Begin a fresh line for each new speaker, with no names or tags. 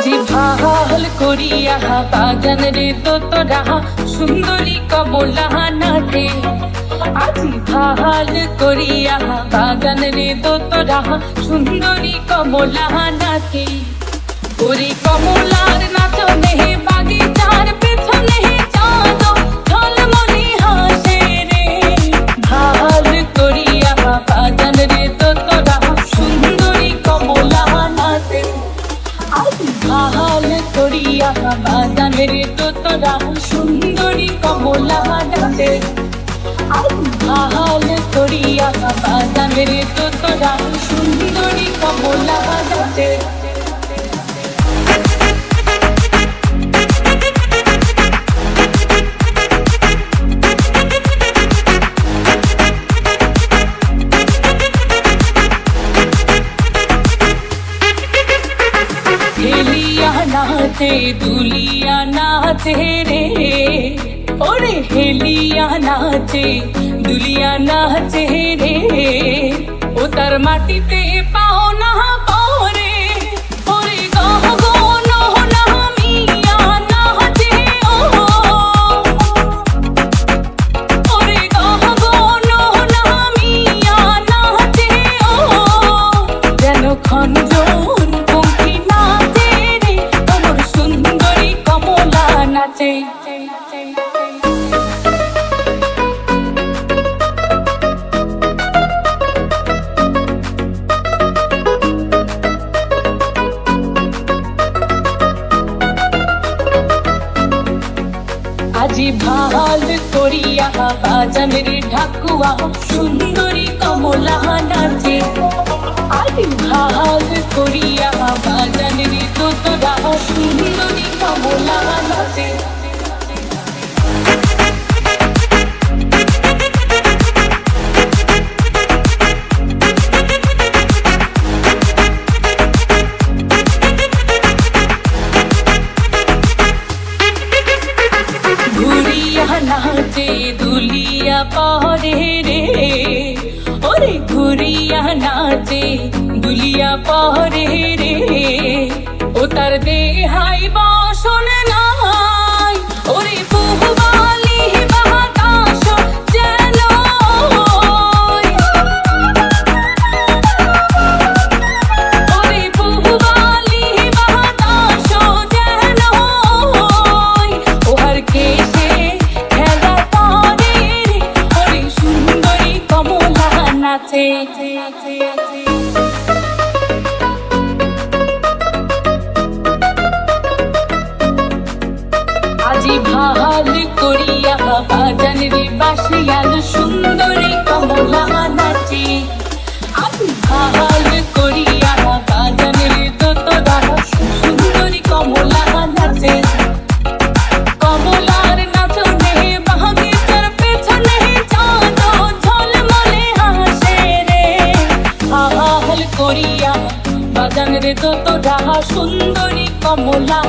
আজি ভাল করিয়া বাজান রে তোরা সুন্দরী কমলা নাচে। আজি ভাল করিয়া বাজান রে তোরা সুন্দরী কমলা নাচে। ওরে কমলার নাচনে বাগিচার পেছনে চাঁদ ঝলমলে হাসে রে। ভাল করিয়া বাজান রে তোরা সুন্দরী কমলা নাচে। ভাল করিয়া বাজান রে তোরা সুন্দরী কমলা নাচে। ভাল করিয়া বাজান রে তোরা সুন্দরী কমলা নাচে। হেলিয়া নাচে দুলিয়া নাচে রে। ওরে হেলিয়া নাচে দুলিয়া নাচে রে। ও তার মাটিতে পাও না পরে। ওরে গহ গন না মিয়া নাচে ও। ওরে গহ গন না মিয়া নাচে ও। যেন খঞ্জন পঙ্খী নাচে রে। তোর সুন্দরী কমলা নাচে। আজি ভাল করিয়া বাজান রে ঢাকুয়া সুন্দরী কমলা নাচে। আজি ভাল করিয়া বাজান রে তোরা সুন্দরী কমলা নাচে। নাচে দুলিয়া পরে রে। ওরে ঘুরিয়া নাচে দুলিয়া পরে রে। ও তার দেহাই বাসন নাই। ওরে বহুবালি বাতাস যেন। ওরে বহুবালি বাতাস যেন। ওহার কেশে নাচে। আজি ভাল করিয়া বাজান রে বাসিয়াল সুন্দরী কমলা নাচে। আজি ভাল করিয়া বাজান রে তোরা সুন্দরী কমলা নাচে। কমলার নাচনে বাগিচার পেছনে চাঁদ ঝলমলে হাসে রে। ভাল করিয়া বাজান রে তোরা সুন্দরী কমলা